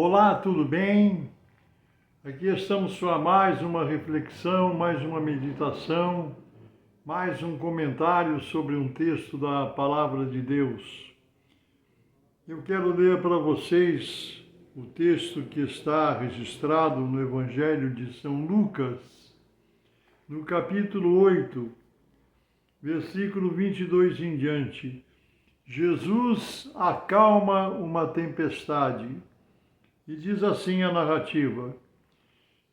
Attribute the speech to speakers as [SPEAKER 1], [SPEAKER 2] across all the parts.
[SPEAKER 1] Olá, tudo bem? Aqui estamos para mais uma reflexão, mais uma meditação, mais um comentário sobre um texto da Palavra de Deus. Eu quero ler para vocês o texto que está registrado no Evangelho de São Lucas, no capítulo 8, versículo 22 em diante. Jesus acalma uma tempestade. E diz assim a narrativa: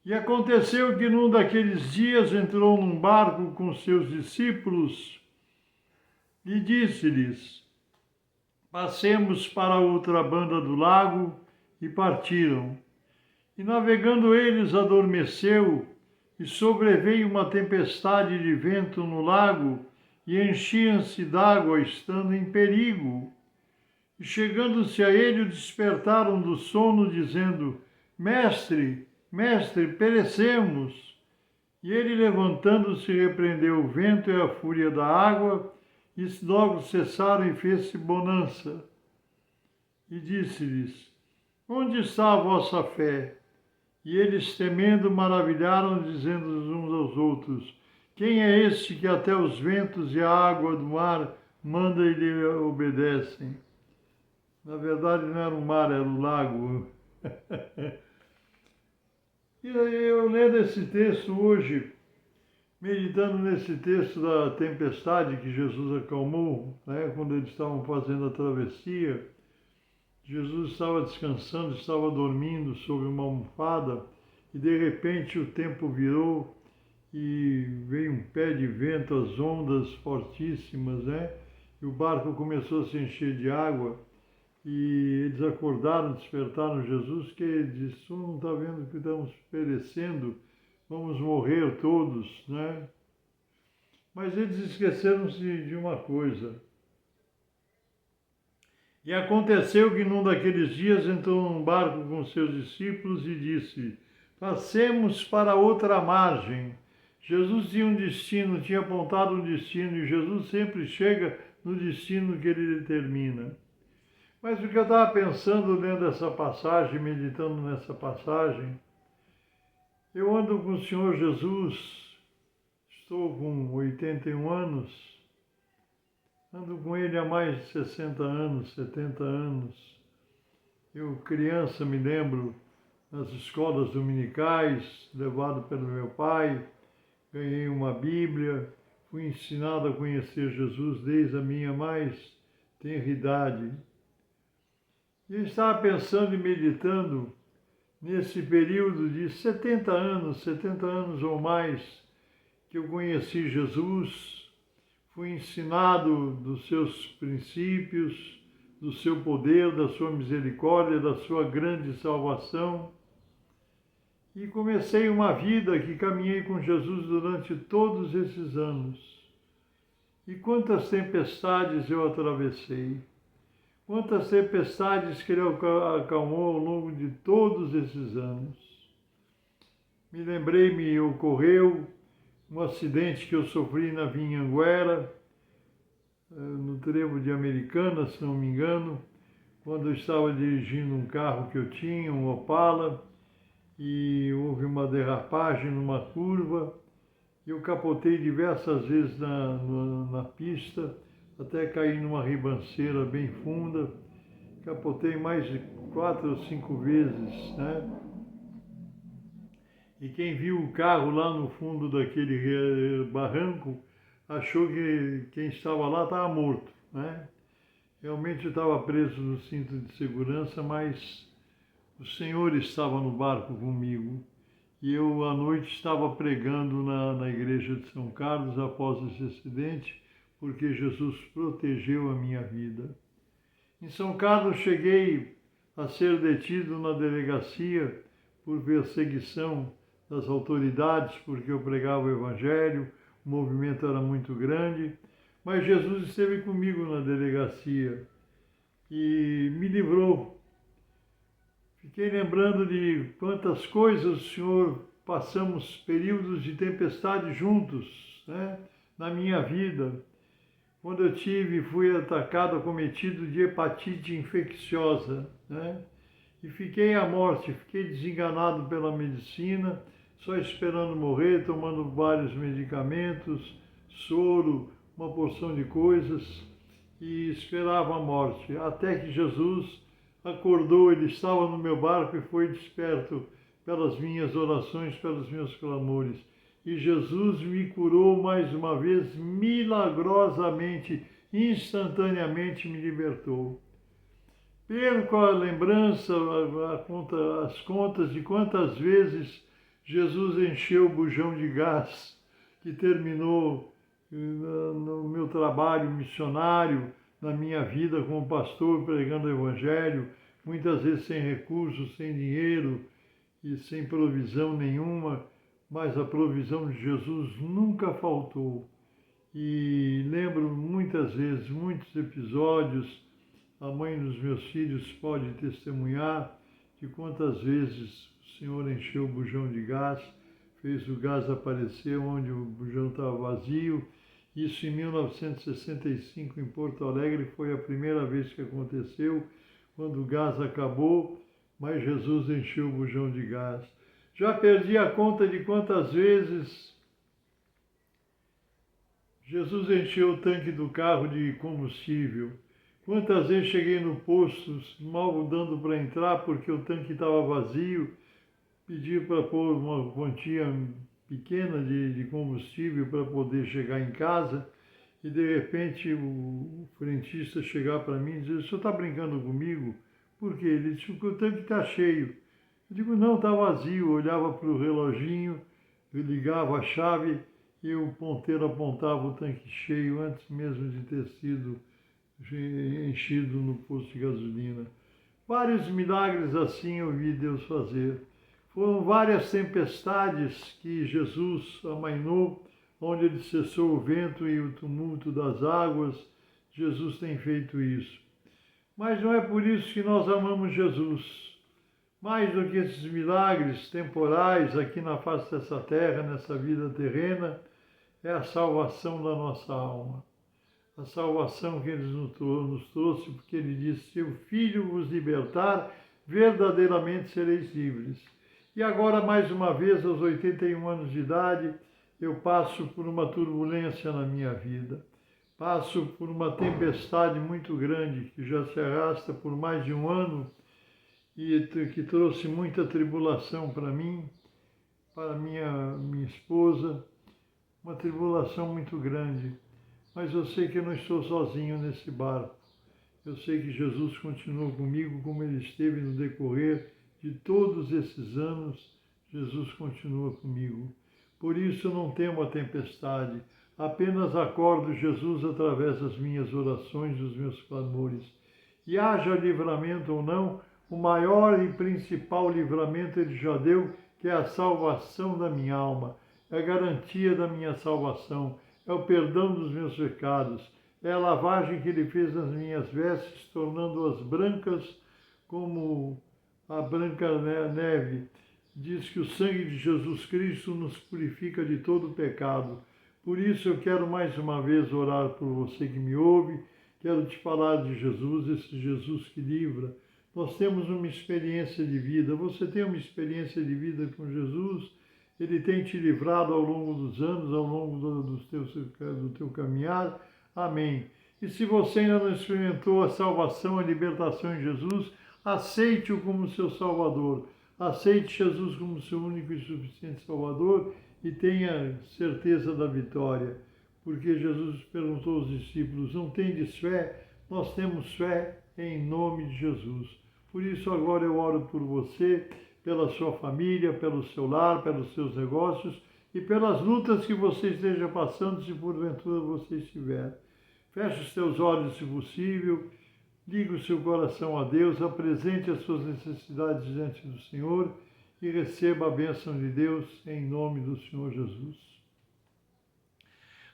[SPEAKER 1] E aconteceu que num daqueles dias entrou num barco com seus discípulos e disse-lhes: Passemos para a outra banda do lago, e partiram. E navegando eles adormeceu, e sobreveio uma tempestade de vento no lago, e enchiam-se d'água, estando em perigo. E chegando-se a ele, o despertaram do sono, dizendo: Mestre, mestre, perecemos. E ele, levantando-se, repreendeu o vento e a fúria da água, e logo cessaram e fez-se bonança. E disse-lhes: Onde está a vossa fé? E eles, temendo, maravilharam, dizendo uns aos outros: Quem é este que até os ventos e a água do mar manda e lhe obedecem? Na verdade, não era o mar, era o lago. E eu lendo esse texto hoje, meditando nesse texto da tempestade que Jesus acalmou, né, quando eles estavam fazendo a travessia, Jesus estava descansando, estava dormindo sobre uma almofada, e de repente o tempo virou e veio um pé de vento, as ondas fortíssimas, né? E o barco começou a se encher de água. E eles acordaram, despertaram Jesus, que disse: Tu não está vendo que estamos perecendo, vamos morrer todos, né? Mas eles esqueceram-se de uma coisa. E aconteceu que num daqueles dias entrou num barco com seus discípulos e disse: Passemos para outra margem. Jesus tinha um destino, tinha apontado um destino, e Jesus sempre chega no destino que ele determina. Mas o que eu estava pensando lendo essa passagem, meditando nessa passagem, eu ando com o Senhor Jesus, estou com 81 anos, ando com Ele há mais de 60 anos, 70 anos. Eu, criança, me lembro, nas escolas dominicais, levado pelo meu pai, ganhei uma Bíblia, fui ensinado a conhecer Jesus desde a minha mais tenra idade. E eu estava pensando e meditando nesse período de 70 anos ou mais, que eu conheci Jesus, fui ensinado dos seus princípios, do seu poder, da sua misericórdia, da sua grande salvação. E comecei uma vida que caminhei com Jesus durante todos esses anos. E quantas tempestades eu atravessei. Quantas tempestades que ele acalmou ao longo de todos esses anos. Me ocorreu um acidente que eu sofri na Vinhanguera, no trevo de Americana, se não me engano, quando eu estava dirigindo um carro que eu tinha, um Opala, e houve uma derrapagem numa curva, e eu capotei diversas vezes na pista, até cair numa ribanceira bem funda. Capotei mais de 4 ou 5 vezes, né? E quem viu o carro lá no fundo daquele barranco achou que quem estava lá estava morto, né? Realmente eu estava preso no cinto de segurança, mas o Senhor estava no barco comigo. E eu, à noite, estava pregando na igreja de São Carlos após esse acidente, porque Jesus protegeu a minha vida. Em São Carlos cheguei a ser detido na delegacia por perseguição das autoridades, porque eu pregava o Evangelho, o movimento era muito grande, mas Jesus esteve comigo na delegacia e me livrou. Fiquei lembrando de quantas coisas o Senhor passamos períodos de tempestade juntos, né, na minha vida. Quando eu fui atacado, acometido de hepatite infecciosa, né? e fiquei à morte, fiquei desenganado pela medicina, só esperando morrer, tomando vários medicamentos, soro, uma porção de coisas, e esperava a morte, até que Jesus acordou, ele estava no meu barco e foi desperto pelas minhas orações, pelos meus clamores. E Jesus me curou mais uma vez, milagrosamente, instantaneamente me libertou. Perco a lembrança, as contas de quantas vezes Jesus encheu o bujão de gás que terminou no meu trabalho missionário, na minha vida como pastor, pregando o Evangelho, muitas vezes sem recursos, sem dinheiro e sem provisão nenhuma, mas a provisão de Jesus nunca faltou. E lembro muitas vezes, muitos episódios, a mãe dos meus filhos pode testemunhar de quantas vezes o Senhor encheu o bujão de gás, fez o gás aparecer onde o bujão estava vazio. Isso em 1965 em Porto Alegre foi a primeira vez que aconteceu, quando o gás acabou, mas Jesus encheu o bujão de gás. Já perdi a conta de quantas vezes Jesus encheu o tanque do carro de combustível. Quantas vezes cheguei no posto, mal dando para entrar porque o tanque estava vazio, pedi para pôr uma quantia pequena de combustível para poder chegar em casa e de repente o frentista chegar para mim e dizer: "O senhor está brincando comigo?" Por quê? Ele disse: "O tanque está cheio." Eu digo: "Não, está vazio." Eu olhava para o reloginho, eu ligava a chave e o ponteiro apontava o tanque cheio antes mesmo de ter sido enchido no posto de gasolina. Vários milagres assim eu vi Deus fazer. Foram várias tempestades que Jesus amainou, onde ele cessou o vento e o tumulto das águas. Jesus tem feito isso. Mas não é por isso que nós amamos Jesus. Mais do que esses milagres temporais aqui na face dessa terra, nessa vida terrena, é a salvação da nossa alma. A salvação que ele nos trouxe, porque ele disse: "Se o Filho vos libertar, verdadeiramente sereis livres." E agora, mais uma vez, aos 81 anos de idade, eu passo por uma turbulência na minha vida. Passo por uma tempestade muito grande, que já se arrasta por mais de um ano e que trouxe muita tribulação para mim, para minha esposa, uma tribulação muito grande. Mas eu sei que eu não estou sozinho nesse barco. Eu sei que Jesus continua comigo como ele esteve no decorrer de todos esses anos. Jesus continua comigo. Por isso eu não temo a tempestade. Apenas acordo Jesus através das minhas orações, dos meus clamores. E haja livramento ou não, o maior e principal livramento ele já deu, que é a salvação da minha alma. É a garantia da minha salvação. É o perdão dos meus pecados, é a lavagem que ele fez nas minhas vestes, tornando-as brancas como a branca neve. Diz que o sangue de Jesus Cristo nos purifica de todo pecado. Por isso eu quero mais uma vez orar por você que me ouve, quero te falar de Jesus, esse Jesus que livra. Nós temos uma experiência de vida, você tem uma experiência de vida com Jesus? Ele tem te livrado ao longo dos anos, ao longo do teu caminhar. Amém. E se você ainda não experimentou a salvação, a libertação em Jesus, aceite-o como seu Salvador. Aceite Jesus como seu único e suficiente Salvador e tenha certeza da vitória. Porque Jesus perguntou aos discípulos: "Não tendes fé?" Nós temos fé em nome de Jesus. Por isso agora eu oro por você, pela sua família, pelo seu lar, pelos seus negócios e pelas lutas que você esteja passando, se porventura você estiver. Feche os seus olhos, se possível, ligue o seu coração a Deus, apresente as suas necessidades diante do Senhor e receba a bênção de Deus em nome do Senhor Jesus.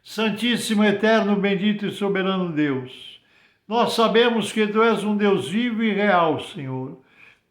[SPEAKER 1] Santíssimo, eterno, bendito e soberano Deus, nós sabemos que Tu és um Deus vivo e real, Senhor.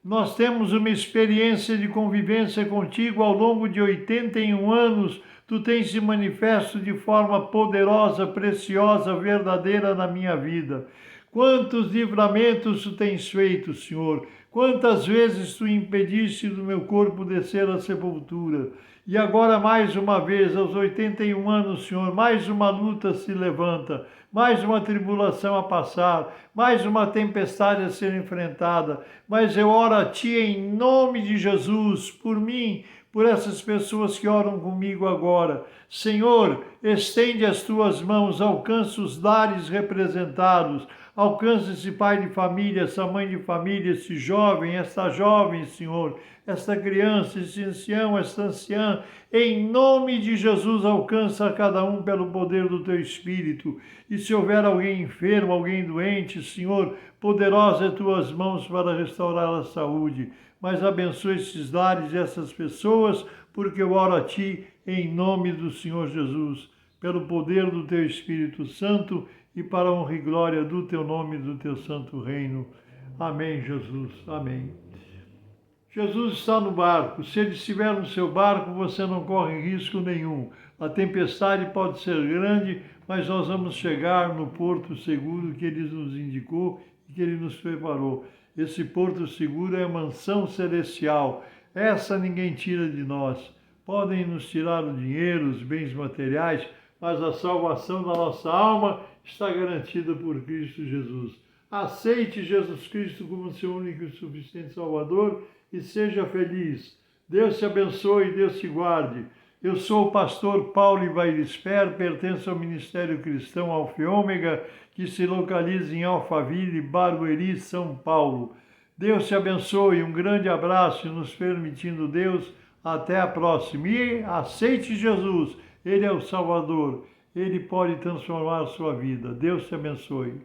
[SPEAKER 1] Nós temos uma experiência de convivência contigo ao longo de 81 anos. Tu tens se manifesto de forma poderosa, preciosa, verdadeira na minha vida. Quantos livramentos tu tens feito, Senhor? Quantas vezes tu impediste do meu corpo descer à sepultura? E agora, mais uma vez, aos 81 anos, Senhor, mais uma luta se levanta, mais uma tribulação a passar, mais uma tempestade a ser enfrentada. Mas eu oro a Ti em nome de Jesus, por mim, por essas pessoas que oram comigo agora. Senhor, estende as Tuas mãos, alcança os lares representados, alcança esse pai de família, essa mãe de família, esse jovem, essa jovem, Senhor, esta criança, esse ancião, esta anciã, em nome de Jesus, alcança cada um pelo poder do Teu Espírito. E se houver alguém enfermo, alguém doente, Senhor, poderosa é Tuas mãos para restaurar a saúde. Mas abençoe esses lares e essas pessoas, porque eu oro a Ti em nome do Senhor Jesus, pelo poder do Teu Espírito Santo e para a honra e glória do Teu nome e do Teu santo reino. Amém, Jesus. Amém. Jesus está no barco. Se Ele estiver no seu barco, você não corre risco nenhum. A tempestade pode ser grande, mas nós vamos chegar no porto seguro que Ele nos indicou e que Ele nos preparou. Esse porto seguro é a mansão celestial. Essa ninguém tira de nós. Podem nos tirar o dinheiro, os bens materiais, mas a salvação da nossa alma está garantida por Cristo Jesus. Aceite Jesus Cristo como seu único e suficiente Salvador e seja feliz. Deus te abençoe e Deus te guarde. Eu sou o pastor Paulo Ivair-Esper, pertenço ao Ministério Cristão Alfa e Ômega, que se localiza em Alphaville, Barueri, São Paulo. Deus te abençoe, um grande abraço e nos permitindo Deus, até a próxima. E aceite Jesus, Ele é o Salvador, Ele pode transformar a sua vida. Deus te abençoe.